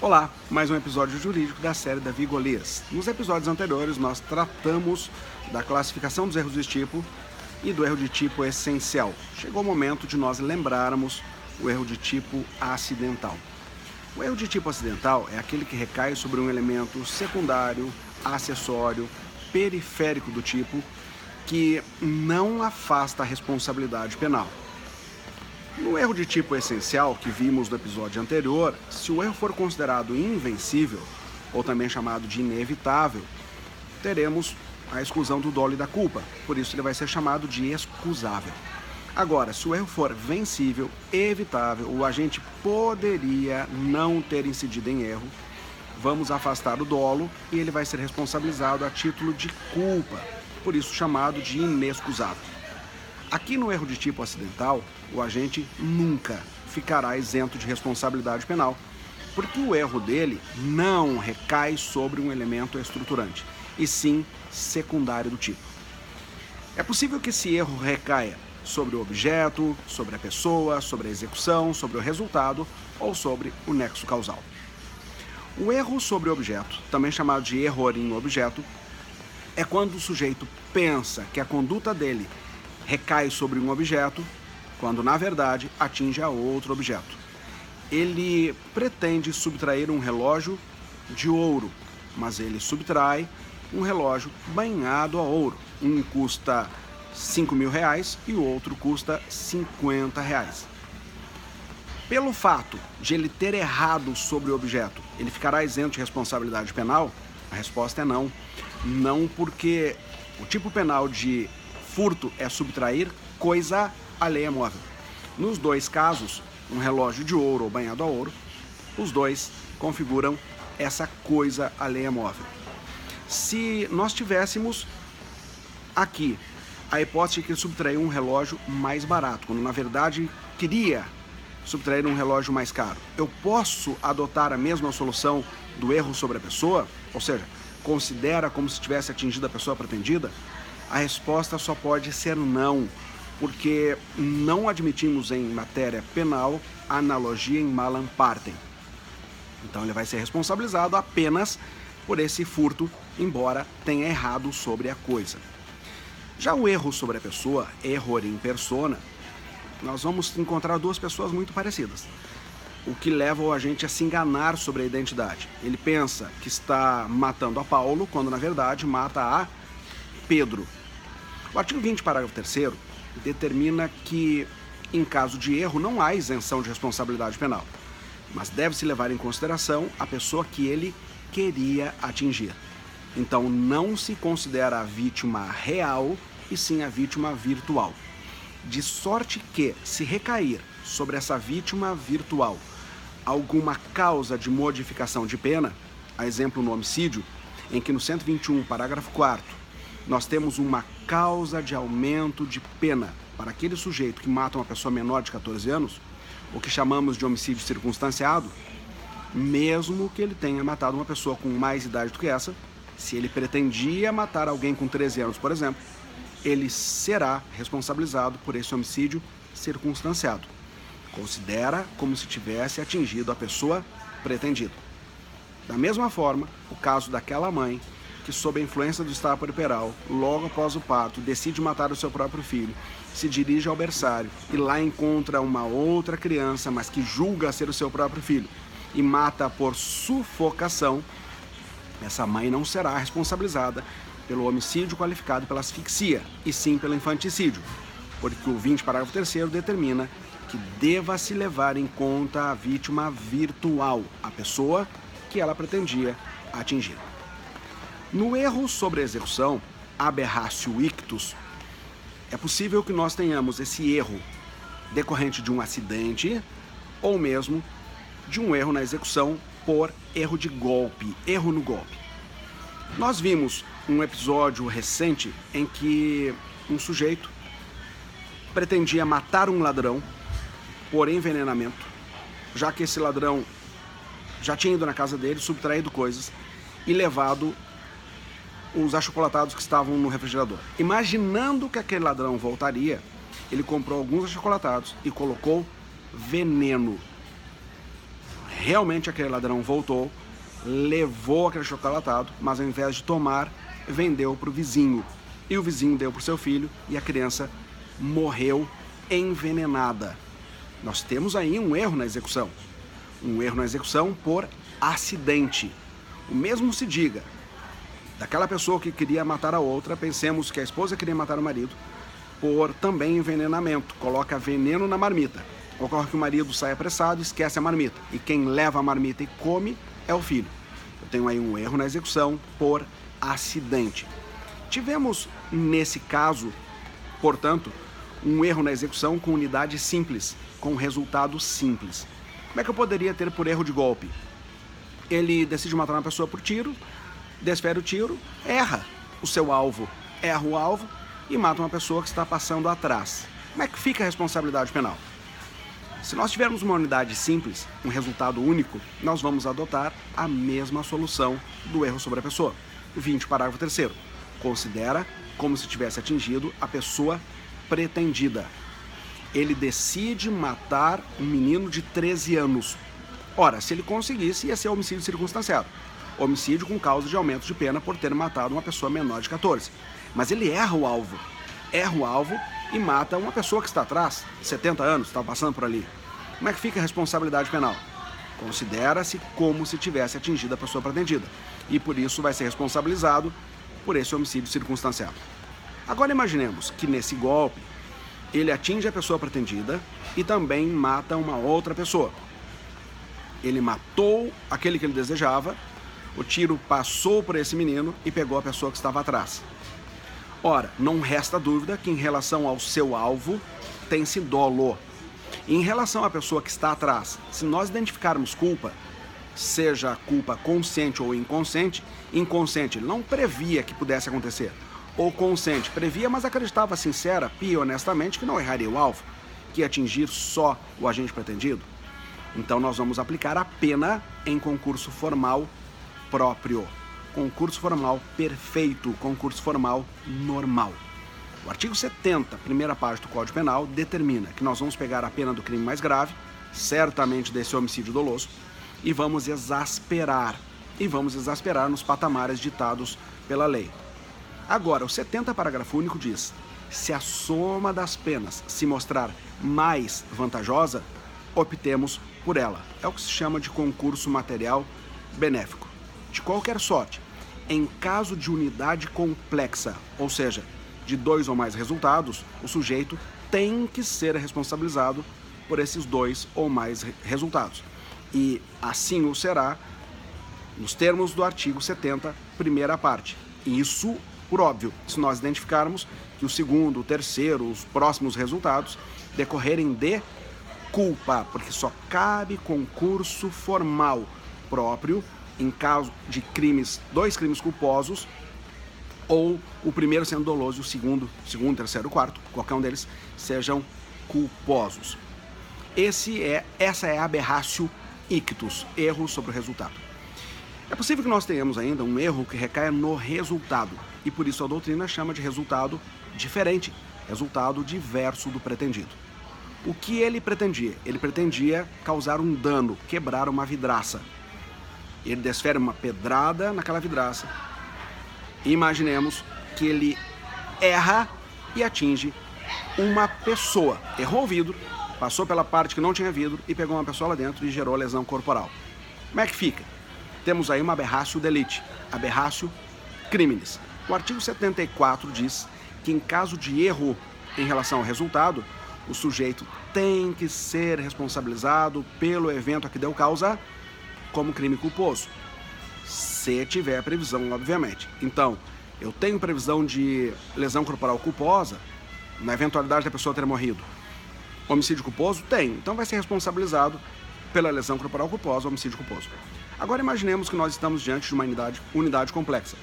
Olá, mais um episódio jurídico da série Davi e Golias. Nos episódios anteriores nós tratamos da classificação dos erros de tipo e do erro de tipo essencial. Chegou o momento de nós lembrarmos o erro de tipo acidental. O erro de tipo acidental é aquele que recai sobre um elemento secundário, acessório, periférico do tipo, que não afasta a responsabilidade penal. No erro de tipo essencial, que vimos no episódio anterior, se o erro for considerado invencível, ou também chamado de inevitável, teremos a exclusão do dolo e da culpa, por isso ele vai ser chamado de excusável. Agora, se o erro for vencível, evitável, o agente poderia não ter incidido em erro, vamos afastar o dolo e ele vai ser responsabilizado a título de culpa, por isso chamado de inexcusável. Aqui no erro de tipo acidental, o agente nunca ficará isento de responsabilidade penal, porque o erro dele não recai sobre um elemento estruturante, e sim secundário do tipo. É possível que esse erro recaia sobre o objeto, sobre a pessoa, sobre a execução, sobre o resultado ou sobre o nexo causal. O erro sobre o objeto, também chamado de erro em objeto, é quando o sujeito pensa que a conduta dele recai sobre um objeto, quando na verdade atinge a outro objeto. Ele pretende subtrair um relógio de ouro, mas ele subtrai um relógio banhado a ouro. Um custa R$5.000 e o outro custa R$50. Pelo fato de ele ter errado sobre o objeto, ele ficará isento de responsabilidade penal? A resposta é não. Não, porque o tipo penal de furto é subtrair coisa alheia móvel. Nos dois casos, um relógio de ouro ou banhado a ouro, os dois configuram essa coisa alheia móvel. Se nós tivéssemos aqui a hipótese de que ele subtraiu um relógio mais barato, quando na verdade queria subtrair um relógio mais caro, eu posso adotar a mesma solução do erro sobre a pessoa? Ou seja, considera como se tivesse atingido a pessoa pretendida? A resposta só pode ser não, porque não admitimos em matéria penal analogia em malam partem. Então ele vai ser responsabilizado apenas por esse furto, embora tenha errado sobre a coisa. Já o erro sobre a pessoa, erro in persona, nós vamos encontrar duas pessoas muito parecidas, o que leva o agente a se enganar sobre a identidade. Ele pensa que está matando a Paulo, quando na verdade mata a Pedro. O artigo 20, parágrafo 3º, determina que, em caso de erro, não há isenção de responsabilidade penal, mas deve-se levar em consideração a pessoa que ele queria atingir. Então, não se considera a vítima real, e sim a vítima virtual. De sorte que, se recair sobre essa vítima virtual alguma causa de modificação de pena, a exemplo no homicídio, em que no 121, parágrafo 4º, nós temos uma causa de aumento de pena para aquele sujeito que mata uma pessoa menor de 14 anos, o que chamamos de homicídio circunstanciado, mesmo que ele tenha matado uma pessoa com mais idade do que essa, se ele pretendia matar alguém com 13 anos, por exemplo, ele será responsabilizado por esse homicídio circunstanciado. Considera como se tivesse atingido a pessoa pretendida. Da mesma forma, o caso daquela mãe que, sob a influência do estado puerperal, logo após o parto, decide matar o seu próprio filho, se dirige ao berçário e lá encontra uma outra criança, mas que julga ser o seu próprio filho, e mata por sufocação, essa mãe não será responsabilizada pelo homicídio qualificado pela asfixia, e sim pelo infanticídio, porque o 20, parágrafo 3º, determina que deva se levar em conta a vítima virtual, a pessoa que ela pretendia atingir. No erro sobre a execução, aberratio ictus, é possível que nós tenhamos esse erro decorrente de um acidente ou mesmo de um erro na execução por erro de golpe, erro no golpe. Nós vimos um episódio recente em que um sujeito pretendia matar um ladrão por envenenamento, já que esse ladrão já tinha ido na casa dele, subtraído coisas e levado os achocolatados que estavam no refrigerador. Imaginando que aquele ladrão voltaria, ele comprou alguns achocolatados e colocou veneno. realmente aquele ladrão voltou, levou aquele chocolatado, mas ao invés de tomar, vendeu para o vizinho. E o vizinho deu para o seu filho e a criança morreu envenenada. Nós temos aí um erro na execução. Um erro na execução por acidente. O mesmo se diga daquela pessoa que queria matar a outra, pensemos que a esposa queria matar o marido por também envenenamento, coloca veneno na marmita. Ocorre que o marido sai apressado e esquece a marmita. E quem leva a marmita e come é o filho. Eu tenho aí um erro na execução por acidente. Tivemos, nesse caso, portanto, um erro na execução com unidade simples, com resultado simples. Como é que eu poderia ter por erro de golpe? Ele decide matar uma pessoa por tiro, desfere o tiro, erra o seu alvo, erra o alvo e mata uma pessoa que está passando atrás. Como é que fica a responsabilidade penal? Se nós tivermos uma unidade simples, um resultado único, nós vamos adotar a mesma solução do erro sobre a pessoa. 20, parágrafo 3º. Considera como se tivesse atingido a pessoa pretendida. Ele decide matar um menino de 13 anos. Ora, se ele conseguisse, ia ser homicídio circunstanciado. Homicídio com causa de aumento de pena por ter matado uma pessoa menor de 14. Mas ele erra o alvo e mata uma pessoa que está atrás, 70 anos, está passando por ali. Como é que fica a responsabilidade penal? Considera-se como se tivesse atingido a pessoa pretendida. E por isso vai ser responsabilizado por esse homicídio circunstanciado. Agora imaginemos que nesse golpe, ele atinge a pessoa pretendida e também mata uma outra pessoa. Ele matou aquele que ele desejava, o tiro passou por esse menino e pegou a pessoa que estava atrás. Ora, não resta dúvida que em relação ao seu alvo, tem-se dolo. E em relação à pessoa que está atrás, se nós identificarmos culpa, seja culpa consciente ou inconsciente, ele não previa que pudesse acontecer. Ou consciente, previa, mas acreditava sincera, pia e honestamente que não erraria o alvo, que ia atingir só o agente pretendido. Então nós vamos aplicar a pena em concurso formal próprio. Concurso formal perfeito, concurso formal normal. O artigo 70, primeira parte do Código Penal, determina que nós vamos pegar a pena do crime mais grave, certamente desse homicídio doloso, e vamos exasperar nos patamares ditados pela lei. Agora, o 70, parágrafo único diz: se a soma das penas se mostrar mais vantajosa, optemos por ela. É o que se chama de concurso material benéfico. De qualquer sorte, em caso de unidade complexa, ou seja, de 2 ou mais resultados, o sujeito tem que ser responsabilizado por esses 2 ou mais resultados. E assim o será nos termos do artigo 70, primeira parte. Isso, por óbvio, se nós identificarmos que o segundo, o terceiro, os próximos resultados decorrerem de culpa, porque só cabe concurso formal próprio em caso de crimes, 2 crimes culposos, ou o primeiro sendo doloso e o segundo, terceiro, quarto, qualquer um deles, sejam culposos. Essa é a aberratio ictus, erro sobre o resultado. É possível que nós tenhamos ainda um erro que recaia no resultado, e por isso a doutrina chama de resultado diferente, resultado diverso do pretendido. O que ele pretendia? Ele pretendia causar um dano, quebrar uma vidraça. Ele desfere uma pedrada naquela vidraça. Imaginemos que ele erra e atinge uma pessoa. Errou o vidro, passou pela parte que não tinha vidro e pegou uma pessoa lá dentro e gerou lesão corporal. Como é que fica? Temos aí uma aberratio delicti, aberratio criminis. O artigo 74 diz que em caso de erro em relação ao resultado, o sujeito tem que ser responsabilizado pelo evento a que deu causa como crime culposo. Se tiver previsão, obviamente. Então, eu tenho previsão de lesão corporal culposa, na eventualidade da pessoa ter morrido. Homicídio culposo? Tem. Então vai ser responsabilizado pela lesão corporal culposa, homicídio culposo. Agora imaginemos que nós estamos diante de uma unidade complexa.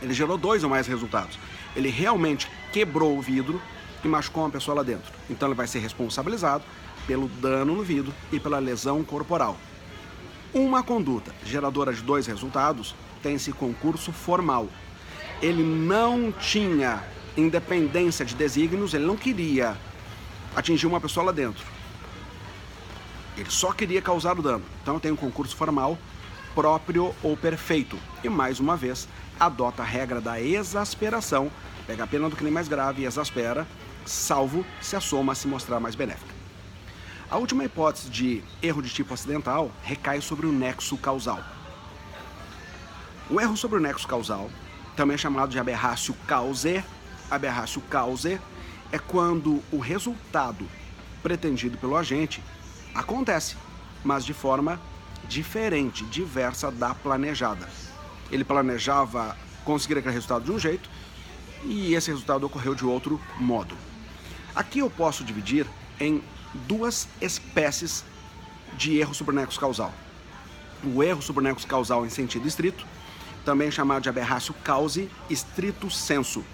Ele gerou 2 ou mais resultados. Ele realmente quebrou o vidro e machucou uma pessoa lá dentro. Então ele vai ser responsabilizado pelo dano no vidro e pela lesão corporal. Uma conduta geradora de 2 resultados tem esse concurso formal. Ele não tinha independência de desígnios, ele não queria atingir uma pessoa lá dentro. Ele só queria causar o dano. Então eu tenho um concurso formal, próprio ou perfeito. E mais uma vez, adota a regra da exasperação, pega a pena do crime mais grave e exaspera, salvo se a soma se mostrar mais benéfica. A última hipótese de erro de tipo acidental recai sobre o nexo causal. O erro sobre o nexo causal, também chamado de aberratio causae, é quando o resultado pretendido pelo agente acontece, mas de forma diferente, diversa da planejada. Ele planejava conseguir aquele resultado de um jeito e esse resultado ocorreu de outro modo. Aqui eu posso dividir em duas espécies de erro sobre o nexo causal. O erro sobre o nexo causal em sentido estrito, também chamado de aberratio causae stricto sensu.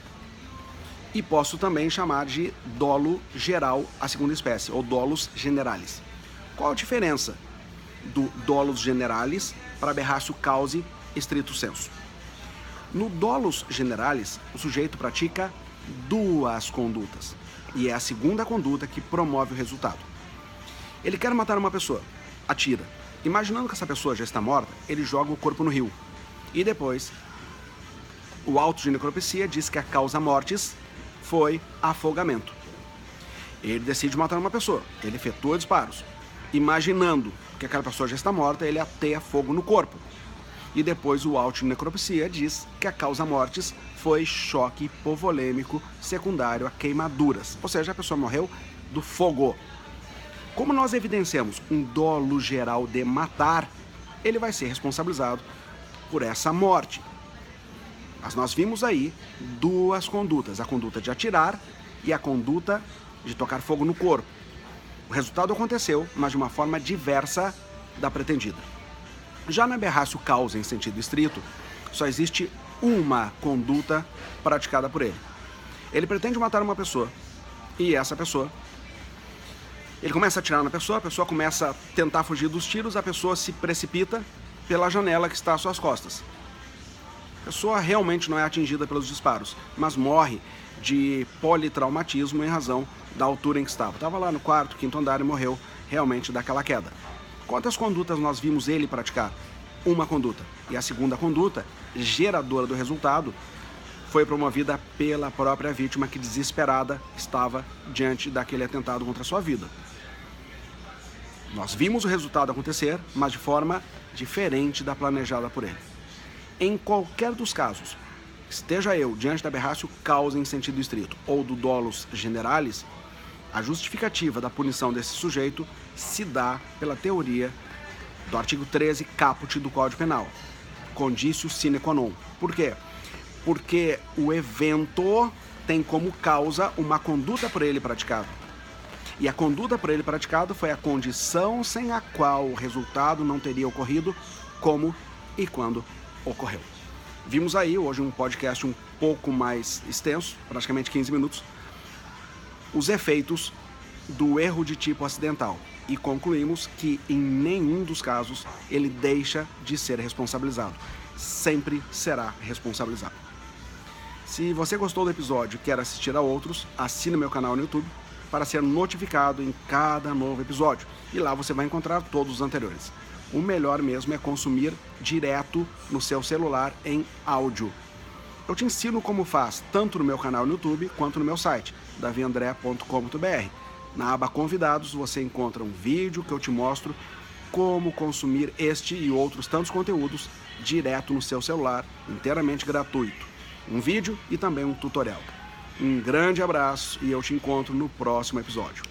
E posso também chamar de dolo geral, a segunda espécie, ou dolus generalis. Qual a diferença do dolus generalis para aberratio causae stricto sensu? No dolus generalis, o sujeito pratica duas condutas, e é a segunda conduta que promove o resultado. Ele quer matar uma pessoa, atira. Imaginando que essa pessoa já está morta, ele joga o corpo no rio. E depois, o auto de necropsia diz que a causa mortis foi afogamento. Ele decide matar uma pessoa, ele efetua disparos. Imaginando que aquela pessoa já está morta, ele ateia fogo no corpo. E depois o auto de necropsia diz que a causa mortis foi choque hipovolêmico secundário a queimaduras. Ou seja, a pessoa morreu do fogo. Como nós evidenciamos um dolo geral de matar, ele vai ser responsabilizado por essa morte. Mas nós vimos aí duas condutas, a conduta de atirar e a conduta de tocar fogo no corpo. O resultado aconteceu, mas de uma forma diversa da pretendida. Já na aberratio causae em sentido estrito, só existe uma conduta praticada por ele. Ele pretende matar uma pessoa, e essa pessoa, ele começa a atirar na pessoa, a pessoa começa a tentar fugir dos tiros, a pessoa se precipita pela janela que está às suas costas. A pessoa realmente não é atingida pelos disparos, mas morre de politraumatismo em razão da altura em que estava. Estava lá no quarto, quinto andar e morreu realmente daquela queda. Quantas condutas nós vimos ele praticar? Uma conduta. E a segunda conduta, geradora do resultado, foi promovida pela própria vítima que, desesperada, estava diante daquele atentado contra a sua vida. Nós vimos o resultado acontecer, mas de forma diferente da planejada por ele. Em qualquer dos casos, esteja eu diante da aberratio causae em sentido estrito ou do dolus generalis, a justificativa da punição desse sujeito se dá pela teoria do artigo 13 caput do Código Penal, conditio sine qua non. Por quê? Porque o evento tem como causa uma conduta por ele praticada. E a conduta por ele praticada foi a condição sem a qual o resultado não teria ocorrido, como e quando ocorreu. Vimos aí hoje um podcast um pouco mais extenso, praticamente 15 minutos, os efeitos do erro de tipo acidental e concluímos que em nenhum dos casos ele deixa de ser responsabilizado. Sempre será responsabilizado. Se você gostou do episódio e quer assistir a outros, assine meu canal no YouTube para ser notificado em cada novo episódio. E lá você vai encontrar todos os anteriores. O melhor mesmo é consumir direto no seu celular em áudio. Eu te ensino como faz, tanto no meu canal no YouTube quanto no meu site, daviandré.com.br. Na aba Convidados você encontra um vídeo que eu te mostro como consumir este e outros tantos conteúdos direto no seu celular, inteiramente gratuito. Um vídeo e também um tutorial. Um grande abraço e eu te encontro no próximo episódio.